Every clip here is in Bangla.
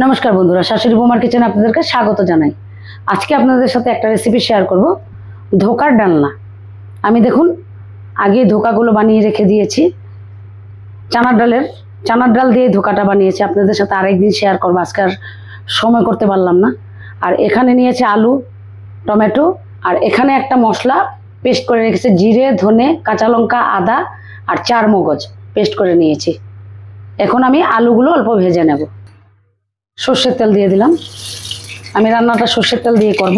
নমস্কার বন্ধুরা, শাশুড়ি বৌমার কিচেনে আপনাদেরকে স্বাগত জানাই। আজকে আপনাদের সাথে একটা রেসিপি শেয়ার করব, ধোকার ডালনা। আমি দেখুন আগে ধোকাগুলো বানিয়ে রেখে দিয়েছি। চানার ডাল দিয়ে ধোকাটা বানিয়েছি, আপনাদের সাথে আরেকদিন শেয়ার করবো, আজকে আর সময় করতে পারলাম না। আর এখানে নিয়েছে আলু, টমেটো, আর এখানে একটা মশলা পেস্ট করে রেখেছে, জিরে, ধনে, কাঁচা লঙ্কা, আদা আর 4 মগজ পেস্ট করে নিয়েছি। এখন আমি আলুগুলো অল্প ভেজে নেব। সর্ষের তেল দিয়ে দিলাম, আমি রান্নাটা সর্ষের তেল দিয়ে করব।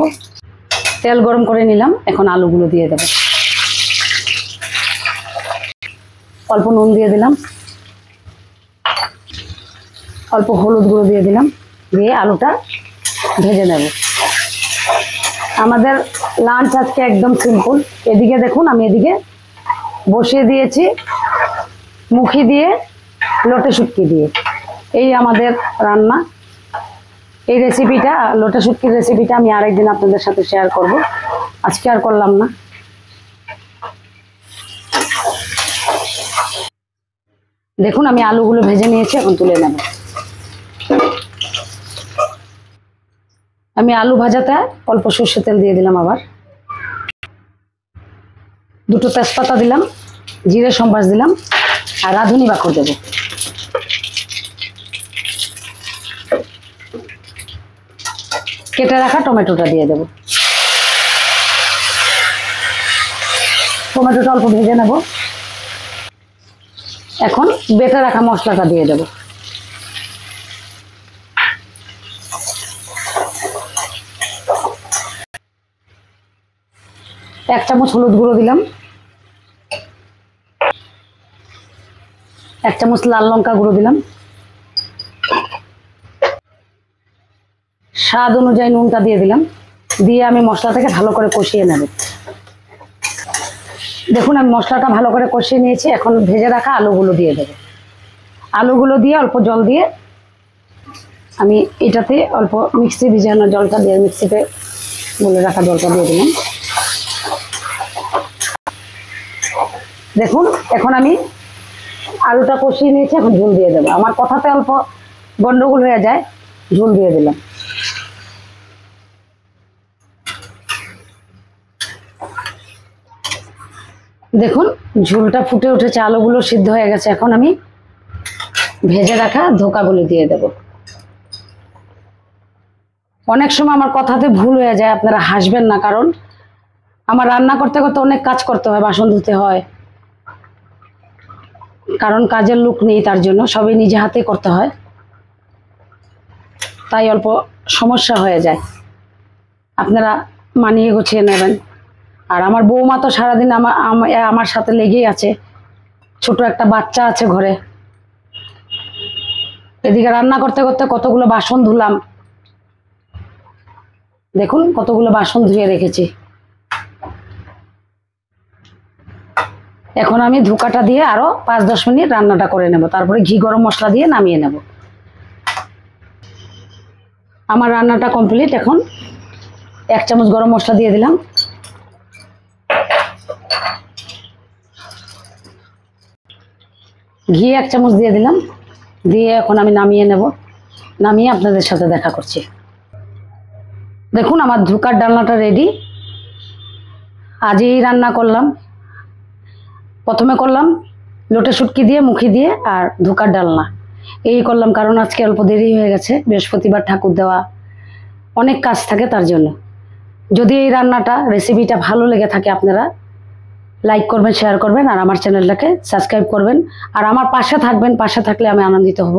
তেল গরম করে নিলাম, এখন আলুগুলো দিয়ে দেব। অল্প নুন দিয়ে দিলাম, অল্প হলুদ গুঁড়ো দিয়ে দিলাম, দিয়ে আলুটা ভেজে নেব। আমাদের লাঞ্চ আজকে একদম সিম্পল। এদিকে দেখুন আমি এদিকে বসিয়ে দিয়েছি মুখি দিয়ে, লোটে শুটকি দিয়ে। এই আমাদের রান্না। এই রেসিপিটা, লোটে শুটকির রেসিপিটা আমি আরেকদিন আপনাদের সাথে শেয়ার করব, আজকে আর করলাম না। দেখুন আমি আলুগুলো ভেজে নিয়েছি, এখন তুলে নেব। আমি আলু ভাজাতে অল্প সর্ষের তেল দিয়ে দিলাম, আবার 2টো তেজপাতা দিলাম, জিরে সম্বাস দিলাম, আর রাঁধুনি বাকর দেব। কেটে রাখা টমেটোটা দিয়ে দেব। টমেটোটা অল্প ভেজে নেব। এখন বেটে রাখা মশলাটা দিয়ে দেব। এক চামচ হলুদ গুঁড়ো দিলাম, 1 চামচ লাল লঙ্কা গুঁড়ো দিলাম, স্বাদ অনুযায়ী নুনটা দিয়ে দিলাম। দিয়ে আমি মশলাটাকে ভালো করে কষিয়ে নেব। দেখুন আমি মশলাটা ভালো করে কষিয়ে নিয়েছি, এখন ভেজে রাখা আলুগুলো দিয়ে দেব। আলুগুলো দিয়ে অল্প জল দিয়ে, আমি এটাতে অল্প মিক্সি ভিজানো জলটা দিয়ে, মিক্সিতে গুলে রাখা জলটা দিয়ে দিলাম। দেখুন এখন আমি আলুটা কষিয়ে নিয়েছি, এখন ঝোল দিয়ে দেবো। আমার কথাতে অল্প গন্ডগোল হয়ে যায়, ঝোল দিয়ে দিলাম। দেখুন ঝোলটা ফুটে উঠেছে, আলুগুলো সিদ্ধ হয়ে গেছে। এখন আমি ভেজে রাখা ধোকাগুলো দিয়ে দেব। অনেক সময় আমার কথাতে ভুল হয়ে যায়, আপনারা হাসবেন না, কারণ আমার রান্না করতে করতে অনেক কাজ করতে হয়, বাসন ধুতে হয়, কারণ কাজের লোক নেই, তার জন্য সবই নিজে হাতে করতে হয়, তাই অল্প সমস্যা হয়ে যায়। আপনারা মানিয়ে গুছিয়ে নেবেন। আর আমার বৌমা তো সারাদিন আমার সাথে লেগেই আছে, ছোট একটা বাচ্চা আছে ঘরে। এদিকে রান্না করতে করতে কতগুলো বাসন ধুলাম, দেখুন কতগুলো বাসন ধুয়ে রেখেছি। এখন আমি ধোকাটা দিয়ে আরো 5-10 মিনিট রান্নাটা করে নেব, তারপরে ঘি গরম মশলা দিয়ে নামিয়ে নেব। আমার রান্নাটা কমপ্লিট। এখন 1 চামচ গরম মশলা দিয়ে দিলাম, ঘি 1 চামচ দিয়ে দিলাম, দিয়ে এখন আমি নামিয়ে নেব। নামিয়ে আপনাদের সাথে দেখা করছি। দেখুন আমার ধোকার ডালনাটা রেডি। আজই রান্না করলাম, প্রথমে করলাম লোটে শুটকি দিয়ে, মুখি দিয়ে, আর ধোকার ডালনা এই করলাম, কারণ আজকে অল্প দেরি হয়ে গেছে, বৃহস্পতিবার ঠাকুর দেওয়া, অনেক কাজ থাকে, তার জন্য। যদি এই রান্নাটা, রেসিপিটা ভালো লেগে থাকে, আপনারা লাইক করবেন, শেয়ার করবেন, আর আমার চ্যানেলটাকে সাবস্ক্রাইব করবেন, আর আমার পাশে থাকবেন। পাশে থাকলে আমি আনন্দিত হব।